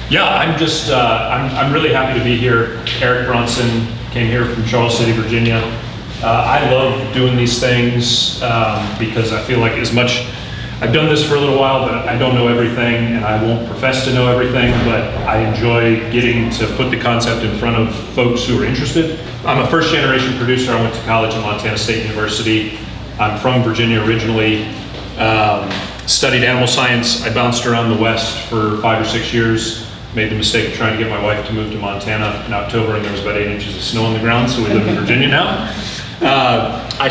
Yeah, I'm really happy to be here. Eric Bronson came here from Charles City, Virginia. I love doing these things because I feel like I've done this for a little while, but I don't know everything, and I won't profess to know everything, but I enjoy getting to put the concept in front of folks who are interested. I'm a first generation producer. I went to college at Montana State University. I'm from Virginia originally. Studied animal science. I bounced around the West for 5 or 6 years. Made the mistake of trying to get my wife to move to Montana in October, and there was about 8 inches of snow on the ground, so we live in Virginia now. I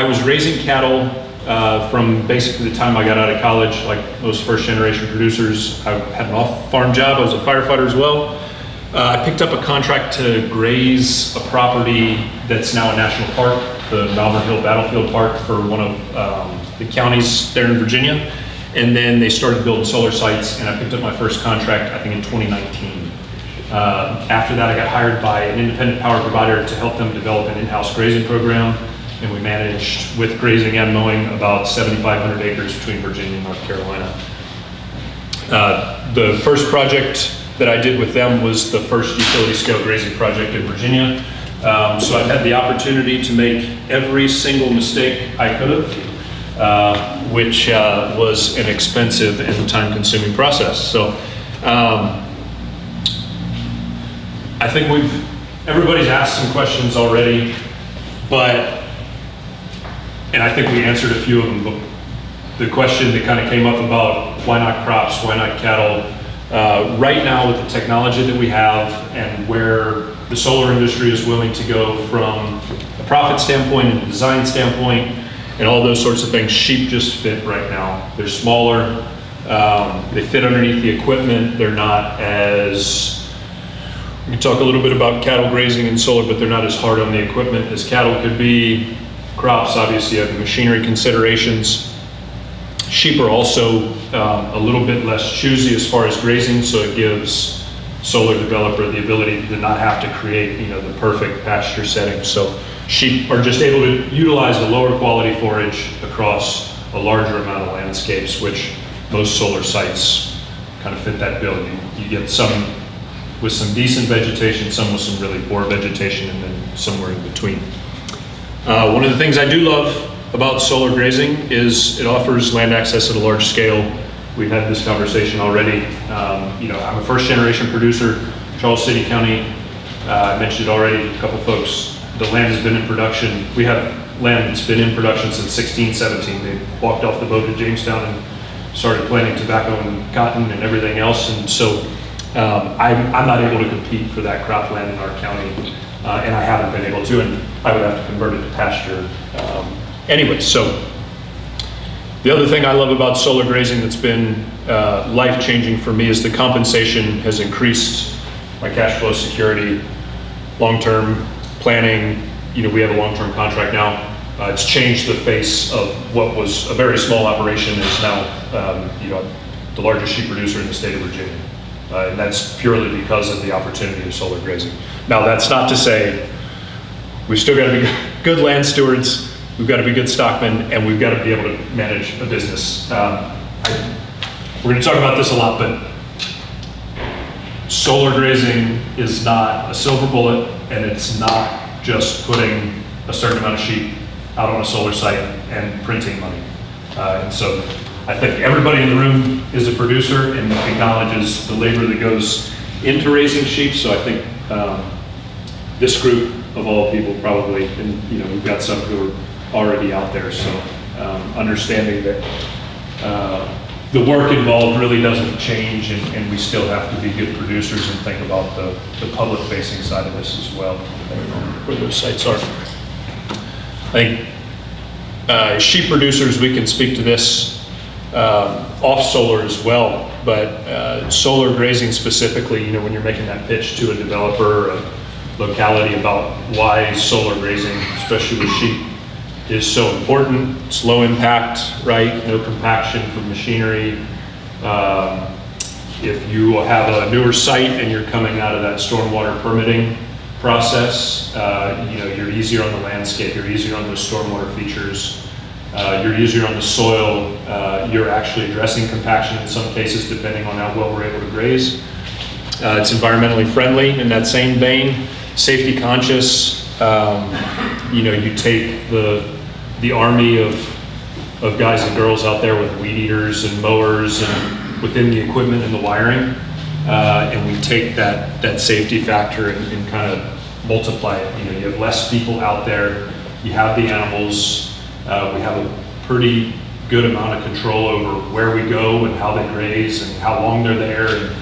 was raising cattle from basically the time I got out of college. Like most first generation producers, I had an off-farm job. I was a firefighter as well. I picked up a contract to graze a property that's now a national park, the Malvern Hill Battlefield Park, for one of the counties there in Virginia. And then they started building solar sites, and I picked up my first contract, I think, in 2019. After that, I got hired by an independent power provider to help them develop an in-house grazing program, and we managed, with grazing and mowing, about 7,500 acres between Virginia and North Carolina. The first project that I did with them was the first utility-scale grazing project in Virginia. So I've had the opportunity to make every single mistake I could have, which was an expensive and time-consuming process. So I think everybody's asked some questions already, and I think we answered a few of them, but the question that kind of came up about why not crops, why not cattle, right now with the technology that we have and where the solar industry is willing to go from a profit standpoint and a design standpoint and all those sorts of things, sheep just fit right now. They're smaller, they fit underneath the equipment, they're not as, we can talk a little bit about cattle grazing and solar, but they're not as hard on the equipment as cattle could be. Crops, obviously, have the machinery considerations. Sheep are also a little bit less choosy as far as grazing, so it gives solar developer the ability to not have to create, the perfect pasture setting. So sheep are just able to utilize a lower quality forage across a larger amount of landscapes, which most solar sites kind of fit that bill. You get some with some decent vegetation, some with some really poor vegetation, and then somewhere in between. One of the things I do love about solar grazing is it offers land access at a large scale. We've had this conversation already. I'm a first generation producer, Charles City County. I mentioned it already, a couple folks. The land has been in production. We have land that's been in production since 1617. They walked off the boat at Jamestown and started planting tobacco and cotton and everything else. And so I'm not able to compete for that cropland in our county, and I haven't been able to, and I would have to convert it to pasture. Anyway, so the other thing I love about solar grazing that's been life-changing for me is the compensation has increased my cash flow security, long-term planning. We have a long-term contract now. It's changed the face of what was a very small operation is now, the largest sheep producer in the state of Virginia. And that's purely because of the opportunity of solar grazing. Now, that's not to say we've still got to be good land stewards, we've got to be good stockmen, and we've got to be able to manage a business. We're going to talk about this a lot, but solar grazing is not a silver bullet, and it's not just putting a certain amount of sheep out on a solar site and printing money. And so I think everybody in the room is a producer and acknowledges the labor that goes into raising sheep. So I think this group of all people probably, and we've got some who are already out there. So understanding that the work involved really doesn't change, and we still have to be good producers and think about the public-facing side of this as well, depending on where those sites are. I think sheep producers, we can speak to this off solar as well, but solar grazing specifically, when you're making that pitch to a developer or a locality about why solar grazing, especially with sheep, is so important. It's low impact, right? No compaction from machinery. If you have a newer site and you're coming out of that stormwater permitting process, you're easier on the landscape, you're easier on those stormwater features. You're easier on the soil. You're actually addressing compaction in some cases, depending on how well we're able to graze. It's environmentally friendly in that same vein, safety conscious. You take the army of guys and girls out there with weed eaters and mowers and within the equipment and the wiring, and we take that safety factor and kind of multiply it. You have less people out there, you have the animals, we have a pretty good amount of control over where we go and how they graze and how long they're there. And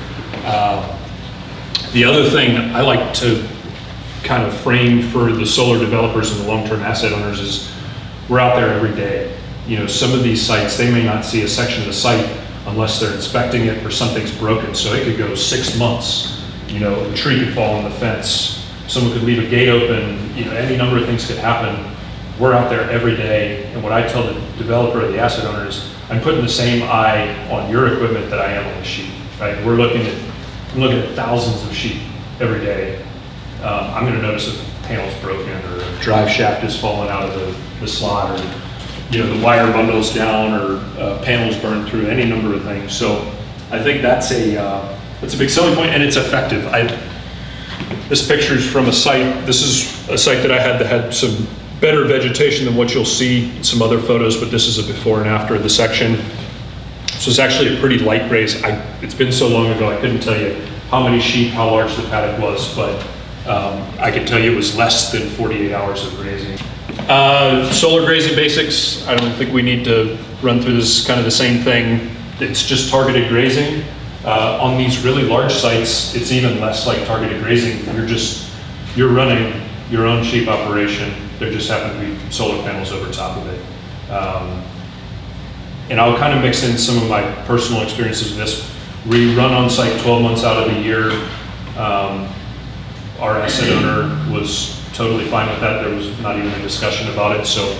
the other thing I like to kind of frame for the solar developers and the long-term asset owners is we're out there every day. Some of these sites, they may not see a section of the site unless they're inspecting it or something's broken. So it could go 6 months. A tree could fall on the fence. Someone could leave a gate open. Any number of things could happen. We're out there every day. And what I tell the developer or the asset owners, I'm putting the same eye on your equipment that I am on the sheep, right? I'm looking at thousands of sheep every day. I'm going to notice if the panel's broken or a drive shaft is falling out of the slot, or the wire bundles down, or panels burned through, any number of things. So I think that's a big selling point, and it's effective. This picture is from a site. This is a site that I had that had some better vegetation than what you'll see in some other photos, but this is a before and after of the section. So it's actually a pretty light graze. It's been so long ago, I couldn't tell you how many sheep, how large the paddock was, but I can tell you it was less than 48 hours of grazing. Solar grazing basics, I don't think we need to run through this, kind of the same thing. It's just targeted grazing. On these really large sites, it's even less like targeted grazing. You're running your own sheep operation. There just happen to be solar panels over top of it. And I'll kind of mix in some of my personal experiences with this. We run on site 12 months out of the year. Our asset owner was totally fine with that. There was not even a discussion about it. So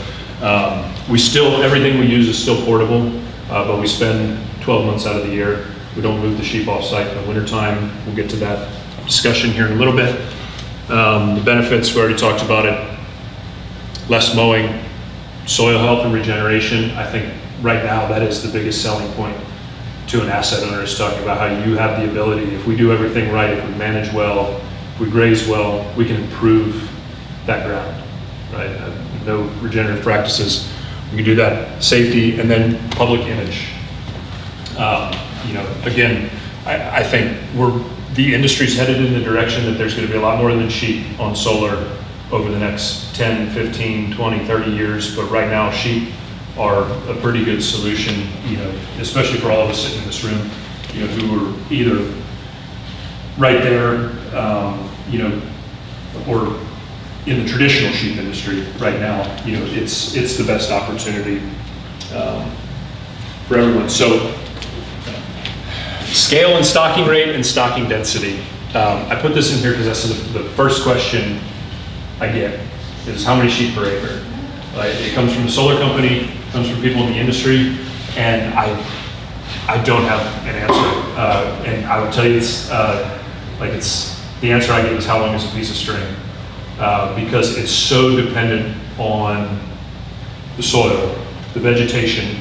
everything we use is still portable, but we spend 12 months out of the year. We don't move the sheep off site in the wintertime. We'll get to that discussion here in a little bit. The benefits, we already talked about it. Less mowing, soil health and regeneration. I think right now that is the biggest selling point to an asset owner, is talking about how you have the ability, if we do everything right, if we manage well, if we graze well, we can improve that ground, right? No regenerative practices. We can do that. Safety, and then public image. Again, I think the industry's headed in the direction that there's going to be a lot more than sheep on solar over the next 10, 15, 20, 30 years. But right now, sheep are a pretty good solution, especially for all of us sitting in this room, who are either right there, or in the traditional sheep industry right now. It's the best opportunity for everyone. So scale and stocking rate and stocking density. I put this in here because that's the first question I get is how many sheep per acre. It comes from the solar company, it comes from people in the industry, and I don't have an answer. And I would tell you the answer I give is how long is a piece of string, because it's so dependent on the soil, the vegetation.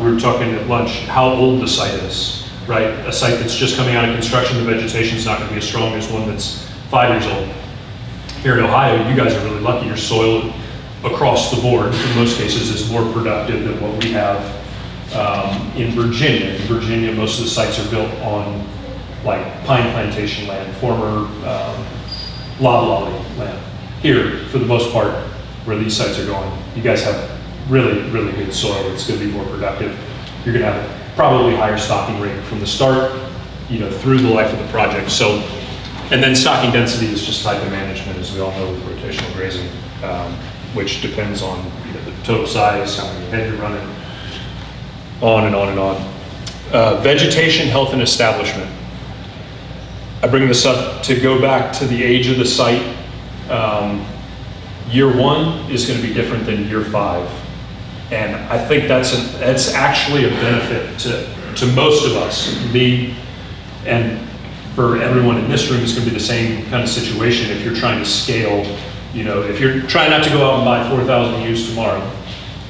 We were talking at lunch how old the site is, right? A site that's just coming out of construction, the vegetation is not going to be as strong as one that's 5 years old. Here in Ohio, you guys are really lucky. Your soil across the board, in most cases, is more productive than what we have in Virginia. In Virginia, most of the sites are built on like pine plantation land, former loblolly land. Here, for the most part, where these sites are going, you guys have really, really good soil. It's going to be more productive. You're going to have probably higher stocking rate from the start, through the life of the project. So, and then stocking density is just type of management, as we all know with rotational grazing, which depends on the total size, how many head you're running, on and on and on. Vegetation, health, and establishment. I bring this up to go back to the age of the site. Year one is going to be different than year 5. And I think that's actually a benefit to most of us. Me, and for everyone in this room, it's going to be the same kind of situation if you're trying to scale. If you're trying not to go out and buy 4,000 ewes tomorrow,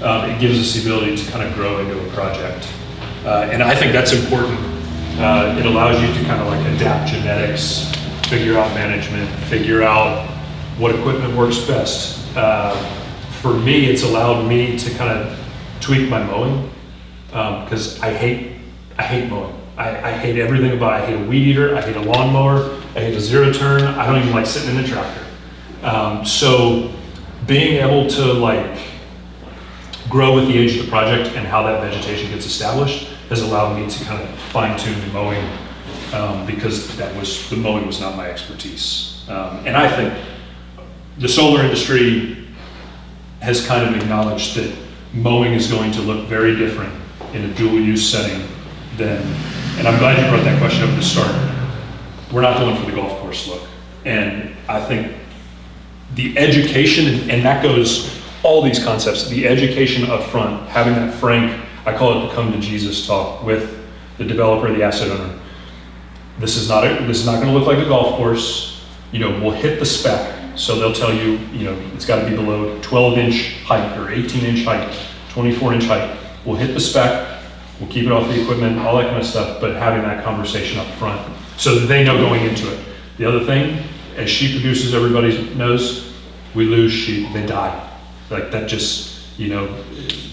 it gives us the ability to kind of grow into a project. And I think that's important. It allows you to kind of like adapt genetics, figure out management, figure out what equipment works best. For me, it's allowed me to kind of tweak my mowing, because I hate mowing. I hate everything about it. I hate a weed eater, I hate a lawnmower, I hate a zero turn, I don't even like sitting in a tractor. So being able to like grow with the age of the project and how that vegetation gets established has allowed me to kind of fine tune the mowing, because the mowing was not my expertise. And I think the solar industry has kind of acknowledged that mowing is going to look very different in a dual use setting than, and I'm glad you brought that question up at the start. We're not going for the golf course look. And I think the education, and that goes, all these concepts, the education up front, having that frank, I call it the come to Jesus talk with the developer, the asset owner. This is not gonna look like a golf course. We'll hit the spec. So they'll tell you, it's gotta be below 12-inch height or 18-inch height, 24-inch height. We'll hit the spec, we'll keep it off the equipment, all that kind of stuff, but having that conversation up front so that they know going into it. The other thing, as sheep producers, everybody knows, we lose sheep, they die. Like that just,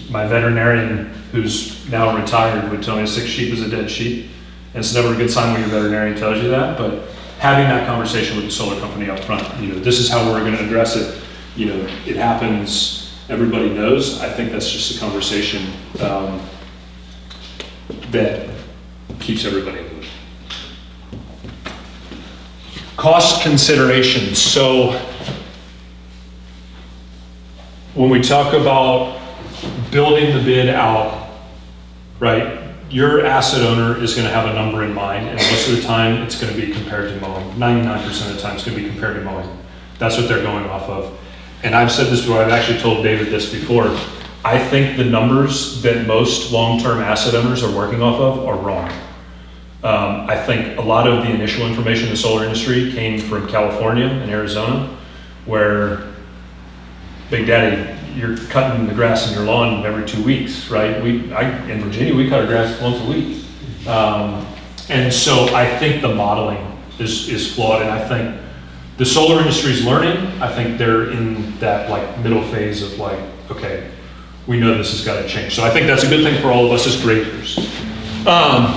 my veterinarian who's now retired would tell me a sick sheep is a dead sheep. And it's never a good sign when your veterinarian tells you that, but having that conversation with the solar company up front, this is how we're going to address it. It happens, everybody knows. I think that's just a conversation that keeps everybody in the loop. Cost considerations. So when we talk about building the bid out, right? Your asset owner is going to have a number in mind, and most of the time it's going to be compared to mowing. 99% of the time it's going to be compared to mowing. That's what they're going off of. And I've said this before, I've actually told David this before. I think the numbers that most long-term asset owners are working off of are wrong. I think a lot of the initial information in the solar industry came from California and Arizona, where Big Daddy, you're cutting the grass in your lawn every 2 weeks, right? In Virginia, we cut our grass once a week. And so I think the modeling is flawed, and I think the solar industry is learning. I think they're in that like middle phase of like, okay, we know this has got to change. So I think that's a good thing for all of us as graders.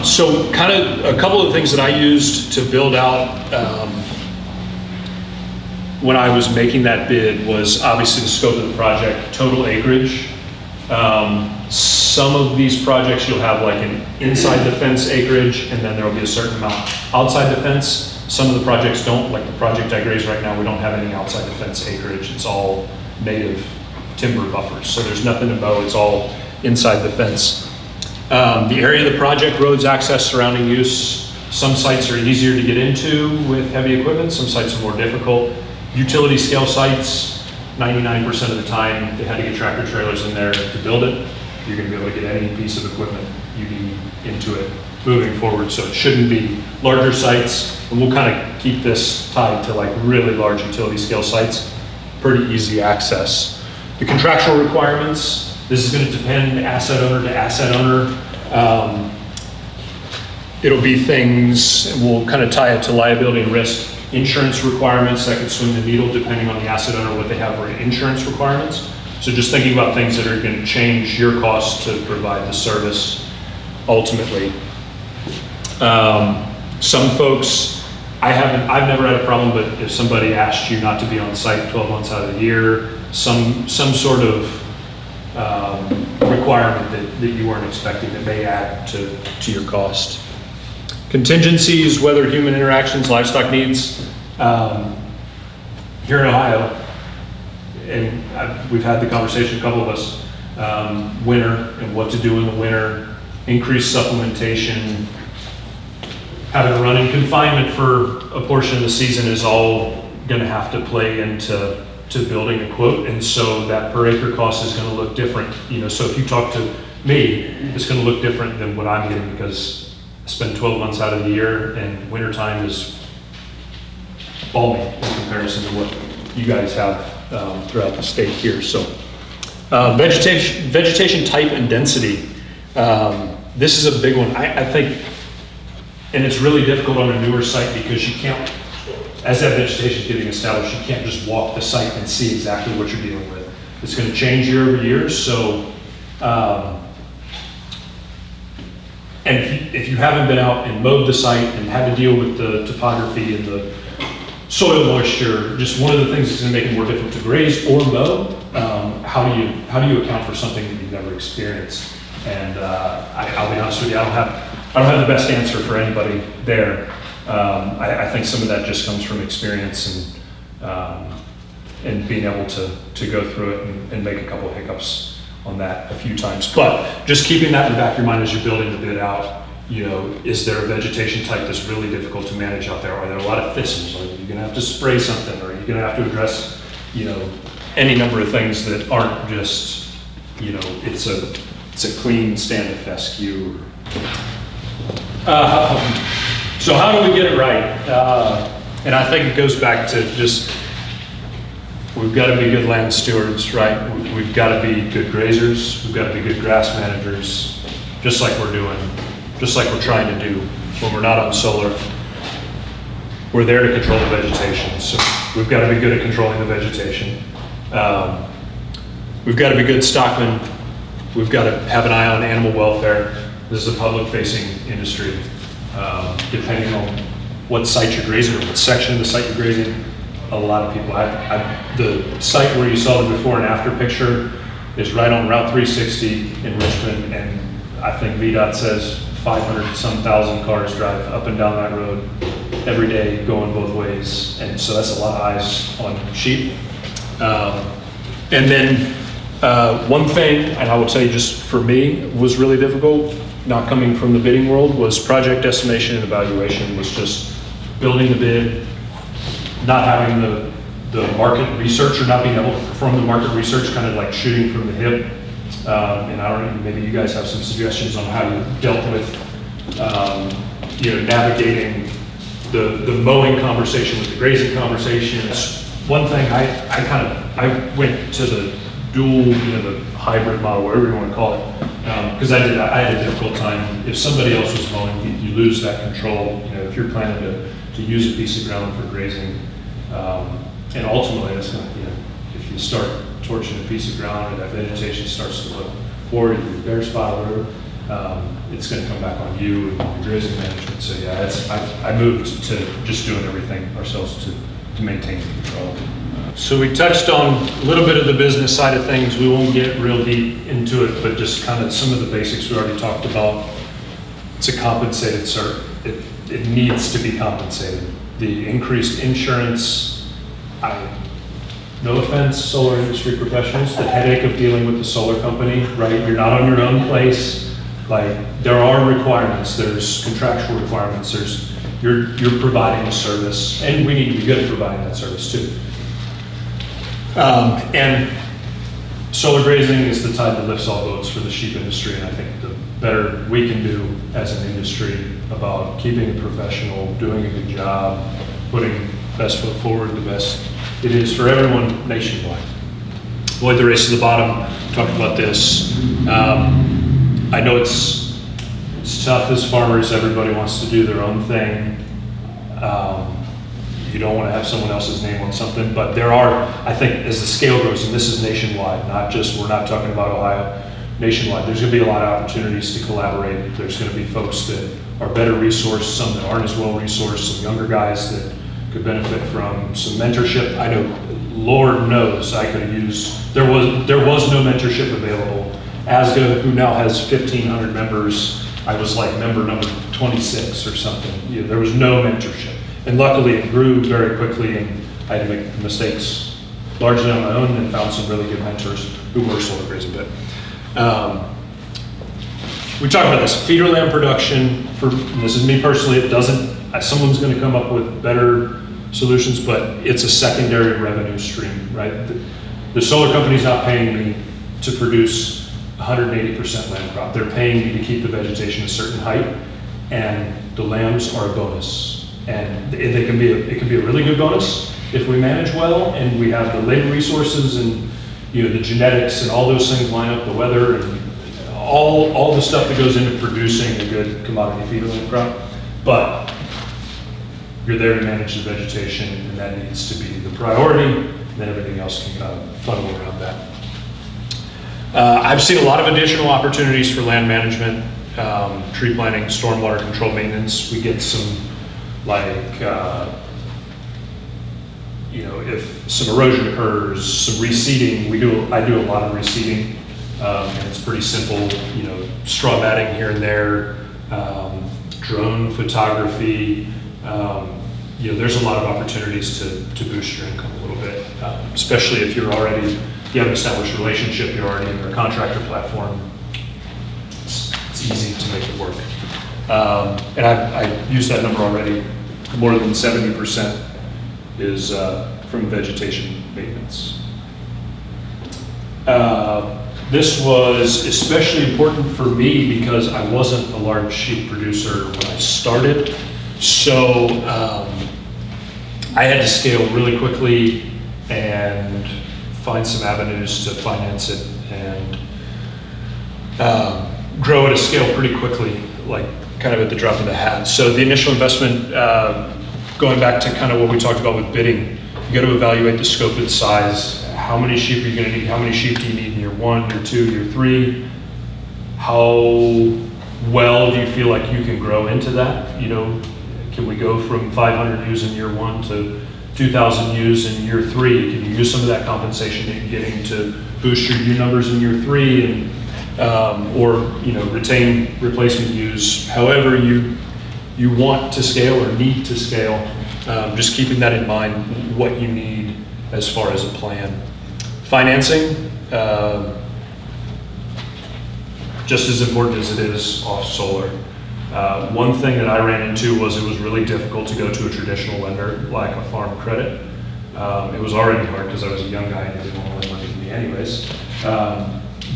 So kind of a couple of things that I used to build out when I was making that bid was obviously the scope of the project, total acreage. Some of these projects you'll have like an inside the fence acreage, and then there will be a certain amount outside the fence. Some of the projects don't, like the project I graze right now, we don't have any outside the fence acreage. It's all native timber buffers. So there's nothing to mow, it's all inside the fence. The area of the project, roads, access, surrounding use. Some sites are easier to get into with heavy equipment, some sites are more difficult. Utility scale sites, 99% of the time, they had to get tractor trailers in there to build it. You're gonna be able to get any piece of equipment you need into it moving forward. So it shouldn't be larger sites, and we'll kind of keep this tied to like really large utility scale sites, pretty easy access. The contractual requirements, this is gonna depend asset owner to asset owner. It'll be things, and we'll kind of tie it to liability and risk. Insurance requirements that could swing the needle depending on the asset owner, what they have for insurance requirements. So just thinking about things that are going to change your cost to provide the service ultimately. Some folks, I've never had a problem, but if somebody asked you not to be on site 12 months out of the year, some sort of requirement that you weren't expecting that may add to your cost. Contingencies, weather, human interactions, livestock needs. Here in Ohio, and we've had the conversation, a couple of us, winter and what to do in the winter, increased supplementation, having to run in confinement for a portion of the season is all going to have to play into building a quote, and so that per acre cost is going to look different. So if you talk to me, it's going to look different than what I'm getting because I spend 12 months out of the year, and wintertime is balmy in comparison to what you guys have throughout the state here. So Vegetation type and density. This is a big one. I think, and it's really difficult on a newer site because you can't, as that vegetation is getting established, you can't just walk the site and see exactly what you're dealing with. It's going to change year over year. So, and if you haven't been out and mowed the site and had to deal with the topography and the soil moisture, just one of the things that's going to make it more difficult to graze or mow. How do you account for something that you've never experienced? And I'll be honest with you, I don't have the best answer for anybody there. I think some of that just comes from experience and being able to go through it and make a couple of hiccups on that a few times. But just keeping that in the back of your mind as you're building the bid out, is there a vegetation type that's really difficult to manage out there? Are there a lot of thistles? Are you going to have to spray something? Or are you going to have to address, any number of things that aren't just, it's a clean stand of fescue. So how do we get it right? And I think it goes back to just, we've got to be good land stewards, right? We've got to be good grazers. We've got to be good grass managers, just like we're doing, just like we're trying to do when we're not on solar. We're there to control the vegetation. So we've got to be good at controlling the vegetation. We've got to be good stockmen. We've got to have an eye on animal welfare. This is a public-facing industry. Depending on what site you're grazing or what section of the site you're grazing, a lot of people. The site where you saw the before and after picture is right on Route 360 in Richmond, and I think VDOT says 500-some thousand cars drive up and down that road every day, going both ways, and so that's a lot of eyes on sheep. And then one thing, and I will tell you just for me, was really difficult, not coming from the bidding world, was project estimation and evaluation, was just building the bid, not having the market research or not being able to perform the market research, kind of like shooting from the hip. And I don't know, maybe you guys have some suggestions on how you dealt with, navigating the mowing conversation with the grazing conversation. One thing I went to the dual, the hybrid model, whatever you want to call it, because I had a difficult time. If somebody else was mowing, you lose that control. If you're planning to use a piece of ground for grazing, and ultimately that's going to, if you start torching a piece of ground and that vegetation starts to look poor, your bare spot, whatever, it's going to come back on you and your grazing management. So yeah, I moved to just doing everything ourselves to maintain control. So we touched on a little bit of the business side of things. We won't get real deep into it, but just kind of some of the basics we already talked about. It's a compensated cert. It needs to be compensated. The increased insurance, no offense, solar industry professionals, the headache of dealing with the solar company, right? You're not on your own place. Like, there are requirements, there's contractual requirements, you're providing a service, and we need to be good at providing that service too. And solar grazing is the tide that lifts all boats for the sheep industry, and I think the better we can do as an industry about keeping it professional, doing a good job, putting best foot forward, the best it is for everyone nationwide. Avoid the race to the bottom, talked about this. I know it's tough as farmers, everybody wants to do their own thing. You don't want to have someone else's name on something, but there are, I think, as the scale grows, and this is nationwide, we're not talking about Ohio, nationwide, there's going to be a lot of opportunities to collaborate. There's going to be folks that are better resourced, some that aren't as well resourced, some younger guys that could benefit from some mentorship. I know, Lord knows, I could have used, there was no mentorship available. ASGA, who now has 1,500 members, I was like member number 26 or something. There was no mentorship. And luckily it grew very quickly, and I had to make mistakes largely on my own and found some really good mentors who were solar grazing. But we talked about this feeder land production. And this is me personally, someone's going to come up with better solutions, but it's a secondary revenue stream, right? The solar company's not paying me to produce 180% land crop. They're paying me to keep the vegetation a certain height, and the lambs are a bonus. And it can be a really good bonus if we manage well and we have the labor resources and the genetics and all those things line up, the weather and all the stuff that goes into producing a good commodity feed crop. But you're there to manage the vegetation, and that needs to be the priority. Then everything else can kind of funnel around that. I've seen a lot of additional opportunities for land management, tree planting, stormwater control maintenance. We get some, like, if some erosion occurs, some reseeding. I do a lot of reseeding, and it's pretty simple. Straw matting here and there, drone photography. There's a lot of opportunities to boost your income a little bit, especially if you have an established relationship, you're already in their contractor platform. It's easy to make it work. And I used that number already. More than 70% is from vegetation maintenance. This was especially important for me because I wasn't a large sheep producer when I started. So I had to scale really quickly and find some avenues to finance it and grow at a scale pretty quickly, like kind of at the drop of the hat. So the initial investment, going back to kind of what we talked about with bidding, you got to evaluate the scope and size. How many sheep are you going to need? How many sheep do you need in year 1, year 2, year 3? How well do you feel like you can grow into that? Can we go from 500 ewes in year 1 to 2,000 ewes in year 3? Can you use some of that compensation that you're getting to boost your ewe numbers in year 3 and or retain replacement ewes? However you want to scale or need to scale, just keeping that in mind, what you need as far as a plan. Financing, just as important as it is off solar. One thing that I ran into was it was really difficult to go to a traditional lender like a farm credit. It was already hard because I was a young guy and they didn't want to lend money to me anyways.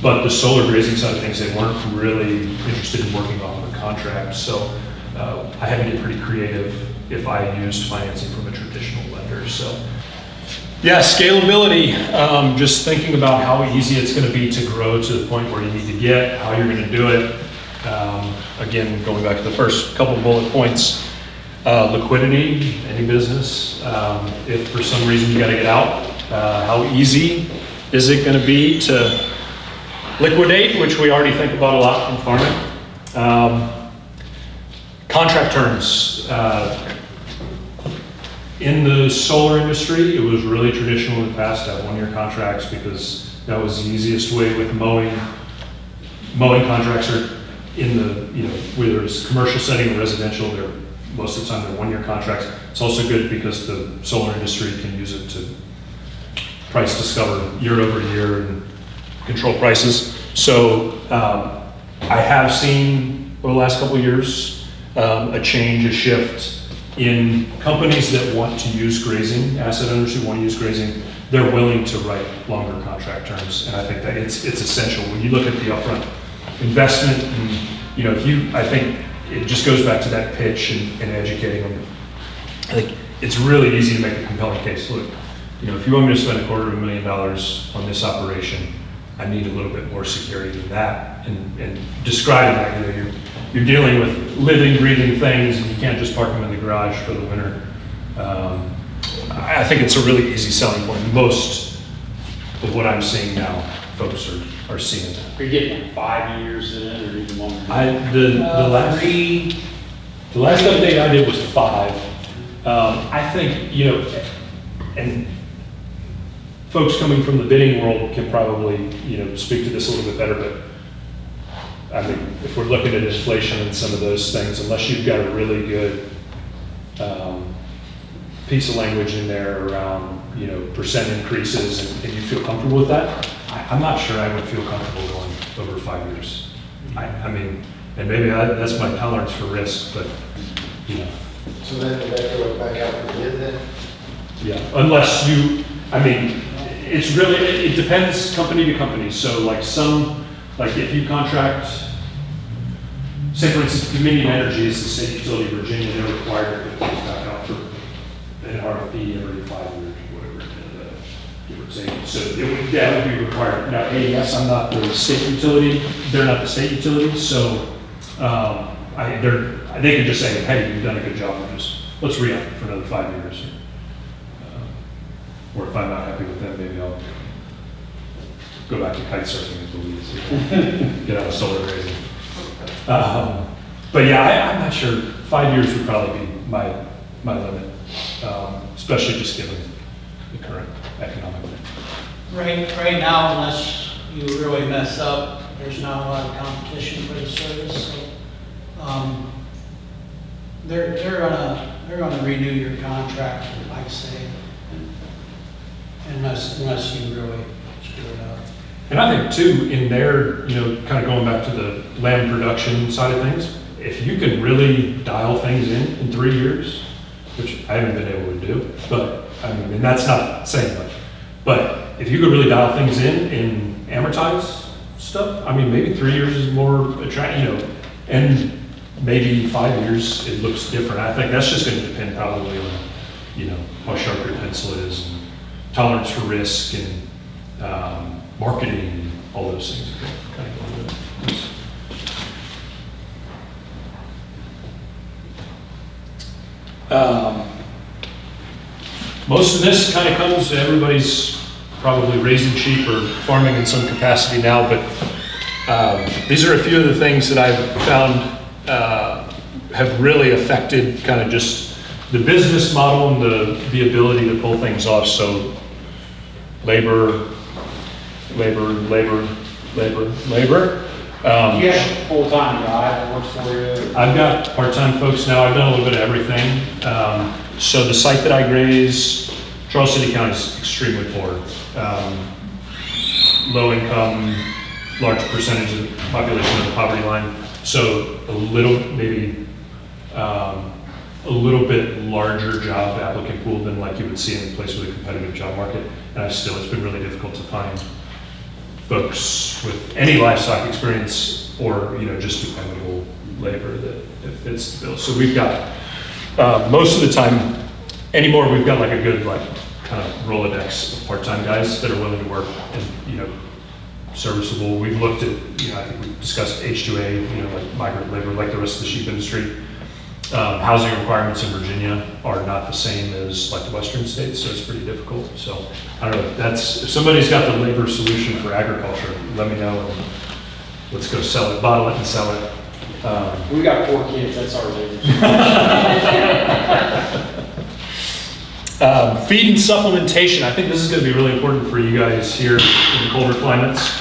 But the solar grazing side of things, they weren't really interested in working off of a contract. So I had to get pretty creative if I used financing from a traditional lender. So yeah, scalability, just thinking about how easy it's going to be to grow to the point where you need to get, how you're going to do it. Again, going back to the first couple of bullet points, liquidity, any business. If for some reason you got to get out, how easy is it going to be to liquidate, which we already think about a lot in farming. Contract terms. In the solar industry, it was really traditional in the past to have 1-year contracts because that was the easiest way with mowing. Mowing contracts are in the, whether it's commercial setting or residential, most of the time they're 1-year contracts. It's also good because the solar industry can use it to price discover year over year and control prices. So I have seen over the last couple of years a change, a shift in companies that want to use grazing, asset owners who want to use grazing. They're willing to write longer contract terms, and I think that it's essential. When you look at the upfront investment, and I think it just goes back to that pitch and educating them. I think it's really easy to make a compelling case. Look, if you want me to spend $250,000 on this operation, I need a little bit more security than that. And describing that, you're dealing with living, breathing things, and you can't just park them in the garage for the winter. I think it's a really easy selling point. Most of what I'm seeing now, folks are seeing that. Are you getting 5 years in it or even longer? The last update I did was 5. I think, and folks coming from the bidding world can probably, speak to this a little bit better, but I mean, if we're looking at inflation and some of those things, unless you've got a really good piece of language in there around, percent increases and you feel comfortable with that, I'm not sure I would feel comfortable going over 5 years. I mean, and maybe that's my tolerance for risk, but, So then would that go back out for bid then? Yeah, unless it depends company to company. So like if you contract, say for instance, Dominion Energy is the state utility of Virginia, they're required to put things back out for an RFP every 5 years, whatever, give or grazing. So that would be required. Now, AES, I'm not the state utility, they're not the state utility, so they can just say, hey, you've done a good job, let's re-up it for another 5 years. Or if I'm not happy with them, maybe I'll go back to kite surfing as Louise, get out of solar grazing. But yeah, I'm not sure. 5 years would probably be my limit, especially just given the current economic. Right now, unless you really mess up, there's not a lot of competition for the service. So, they're gonna renew your contract, I'd say, unless you really screw it up. And I think too, in there, kind of going back to the land production side of things, if you can really dial things in 3 years, which I haven't been able to do, but I mean, and that's not saying much, but if you could really dial things in amortize stuff, I mean, maybe 3 years is more attractive, and maybe 5 years it looks different. I think that's just going to depend probably on, how sharp your pencil is, and tolerance for risk, and marketing, and all those things kind of go into it. Most of this kind of comes, everybody's probably raising sheep or farming in some capacity now, but these are a few of the things that I've found have really affected kind of just the business model and the ability to pull things off. So labor. You have a full-time guy that works for you? I've got part-time folks now. I've done a little bit of everything. So the site that I graze, Charles City County is extremely poor. Low income, large percentage of the population of the poverty line. So a little bit larger job applicant pool than like you would see in a place with a competitive job market. And it's been really difficult to find folks with any livestock experience or, just dependable labor that fits the bill. So we've got, most of the time anymore, we've got like a good, kind of Rolodex of part-time guys that are willing to work and, serviceable. We've looked at, I think we discussed H2A, like migrant labor, like the rest of the sheep industry. Housing requirements in Virginia are not the same as like the Western states, so it's pretty difficult. So I don't know, if somebody's got the labor solution for agriculture, let me know and let's go sell it, bottle it and sell it. We got 4 kids, that's our labor. Feed and supplementation, I think this is going to be really important for you guys here in the colder climates.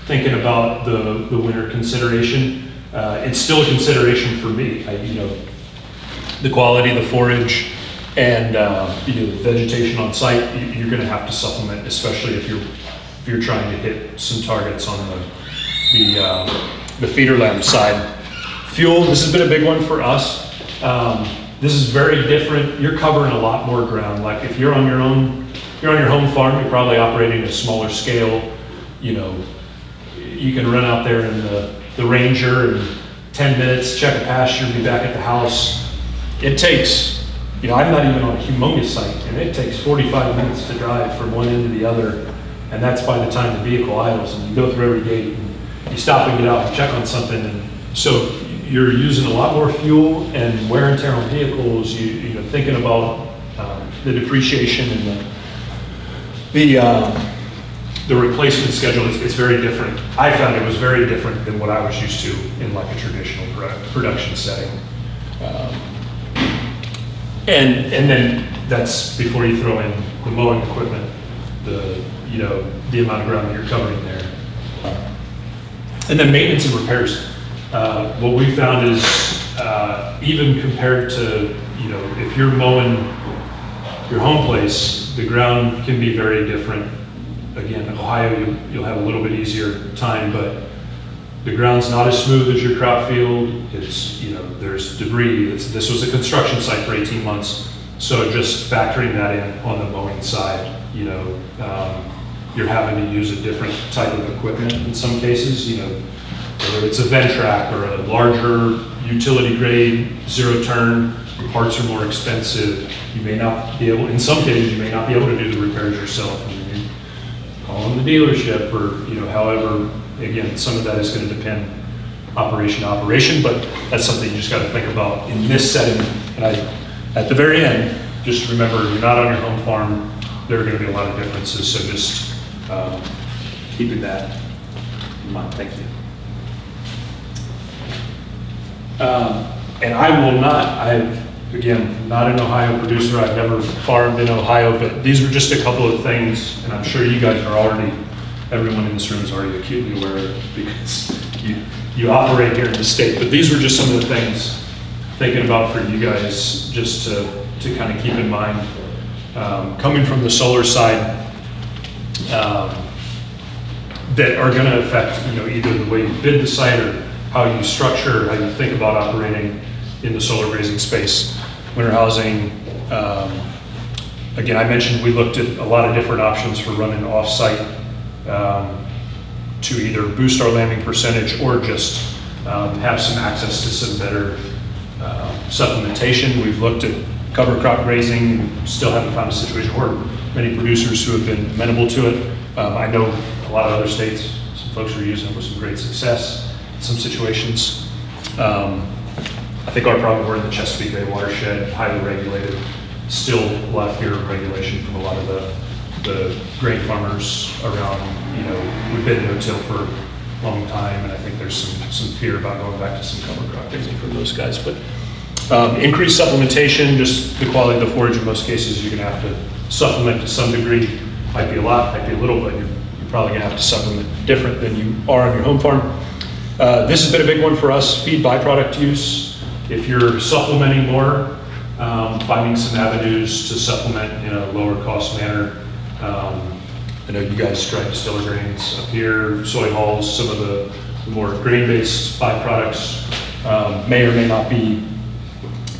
Thinking about the winter consideration. It's still a consideration for me. The quality of the forage and the vegetation on site, you're going to have to supplement, especially if you're trying to hit some targets on the feeder lamb side. Fuel, this has been a big one for us. This is very different. You're covering a lot more ground. Like if you're on your home farm, you're probably operating at a smaller scale. You can run out there in the Ranger in 10 minutes, check a pasture, be back at the house. It takes, I'm not even on a humongous site, and it takes 45 minutes to drive from one end to the other, and that's by the time the vehicle idles, and you go through every gate, and you stop and get out and check on something, and so you're using a lot more fuel and wear and tear on vehicles. Thinking about the depreciation and the replacement schedule, it's very different. I found it was very different than what I was used to in like a traditional production setting. And then that's before you throw in the mowing equipment, the amount of ground that you're covering there. And then maintenance and repairs. What we found is even compared to, if you're mowing your home place, the ground can be very different. Again, Ohio, you'll have a little bit easier time, but the ground's not as smooth as your crop field. It's, there's debris. This was a construction site for 18 months. So just factoring that in on the mowing side, you're having to use a different type of equipment in some cases, whether it's a Ventrac or a larger utility grade zero turn, the parts are more expensive, you may not be able, in some cases, you may not be able to do the repairs yourself. And you call in the dealership or, however, again, some of that is going to depend operation to operation, but that's something you just got to think about in this setting. And at the very end, just remember, you're not on your home farm. There are going to be a lot of differences, so just keeping that in mind. Thank you. And I will not, again, not an Ohio producer. I've never farmed in Ohio, but these were just a couple of things, and I'm sure you guys are already, everyone in this room is already acutely aware of it because you operate here in the state. But these were just some of the things thinking about for you guys just to kind of keep in mind. Coming from the solar side, that are going to affect, either the way you bid the site or how you structure, how you think about operating in the solar grazing space. Winter housing, again, I mentioned we looked at a lot of different options for running off-site to either boost our lambing percentage or just have some access to some better supplementation. We've looked at cover crop grazing, still haven't found a situation where many producers who have been amenable to it. I know a lot of other states, some folks are using it with some great success in some situations. I think our problem, we're in the Chesapeake Bay watershed, highly regulated, still a lot of fear of regulation from a lot of the grain farmers around. We've been no-till for a long time, and I think there's some fear about going back to some cover crop grazing for those guys. But increased supplementation, just the quality of the forage in most cases, you're gonna have to supplement to some degree. Might be a lot, might be a little, but you're probably gonna have to supplement different than you are on your home farm. This has been a big one for us, feed byproduct use. If you're supplementing more, finding some avenues to supplement in a lower cost manner. I know you guys try distiller grains up here, soy hulls, some of the more grain-based byproducts may or may not be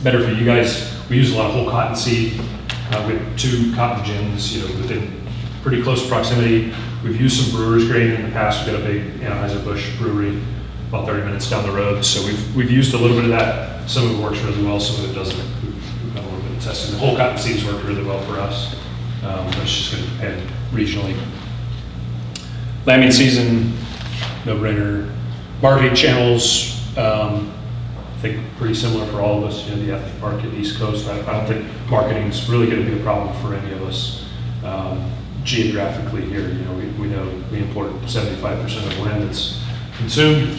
better for you guys. We use a lot of whole cotton seed. We have 2 cotton gins, within pretty close proximity. We've used some brewer's grain in the past. We've got a big Anheuser-Busch brewery about 30 minutes down the road. So we've used a little bit of that. Some of it works really well, some of it doesn't. We've done a little bit of testing. The whole cotton seeds work really well for us. But it's just going to depend regionally. Lambing season, no-brainer. Marketing channels, I think pretty similar for all of us. The ethnic market, East Coast. I don't think marketing is really going to be a problem for any of us. Geographically here, we know we import 75% of land that's consumed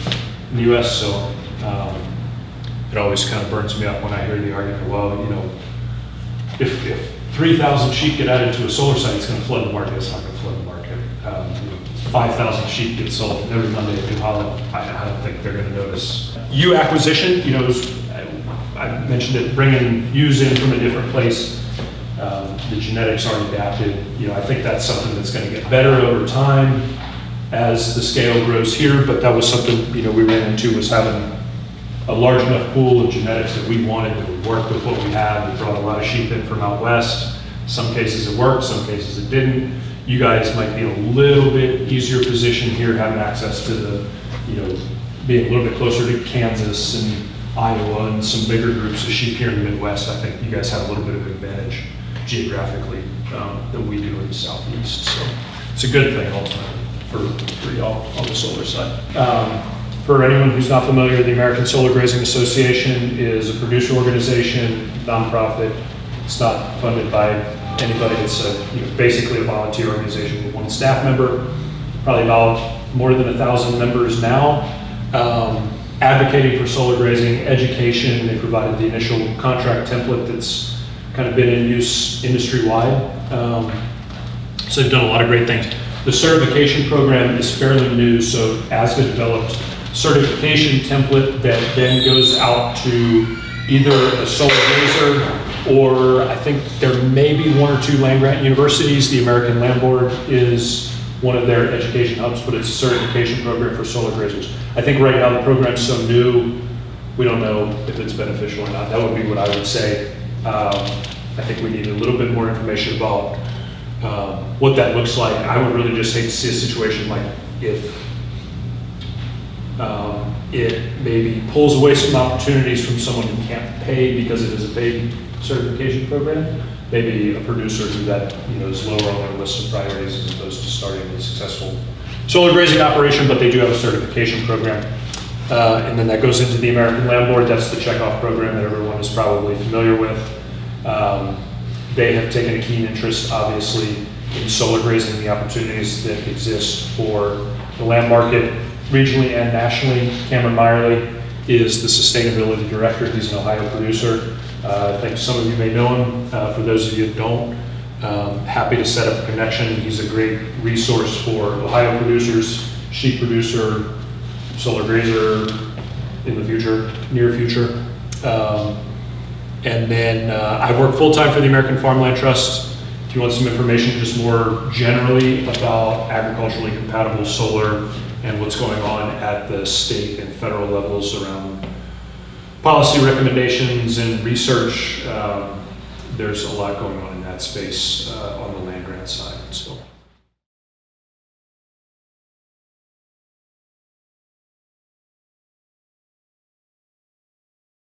in the U.S. So it always kind of burns me up when I hear the argument, well, if 3,000 sheep get added to a solar site, it's going to flood the market. It's not going to flood the market. 5,000 sheep get sold every Monday at New Holland. I don't think they're going to notice. Ewe acquisition, I mentioned it, bringing ewes in from a different place. The genetics aren't adapted. I think that's something that's going to get better over time as the scale grows here. But that was something we ran into, was having a large enough pool of genetics that we wanted that would work with what we had. We brought a lot of sheep in from out west. Some cases it worked, some cases it didn't. You guys might be a little bit easier position here, having access to the, being a little bit closer to Kansas and Iowa and some bigger groups of sheep here in the Midwest. I think you guys have a little bit of an advantage geographically than we do in the Southeast. So it's a good thing ultimately for y'all on the solar side. For anyone who's not familiar, the American Solar Grazing Association is a producer organization, nonprofit. It's not funded by anybody. It's basically a volunteer organization with 1 staff member, probably about more than 1,000 members now, advocating for solar grazing, education. They provided the initial contract template that's kind of been in use industry-wide. So they've done a lot of great things. The certification program is fairly new, so ASGA developed certification template that then goes out to either a solar grazer, or I think there may be 1 or 2 land-grant universities. The American Land Board is one of their education hubs, but it's a certification program for solar grazers. I think right now the program's so new, we don't know if it's beneficial or not. That would be what I would say. I think we need a little bit more information about what that looks like. I would really just hate to see a situation like if It maybe pulls away some opportunities from someone who can't pay because it is a paid certification program. Maybe a producer who is lower on their list of priorities as opposed to starting a successful solar grazing operation, but they do have a certification program. And then that goes into the American Land Board. That's the checkoff program that everyone is probably familiar with. They have taken a keen interest, obviously, in solar grazing, the opportunities that exist for the land market regionally and nationally. Cameron Meyerly is the sustainability director. He's an Ohio producer. I think some of you may know him. For those of you that don't, happy to set up a connection. He's a great resource for Ohio producers, sheep producer, solar grazer in the future, near future. And then I work full-time for the American Farmland Trust. If you want some information just more generally about agriculturally compatible solar and what's going on at the state and federal levels around policy recommendations and research, there's a lot going on in that space on the land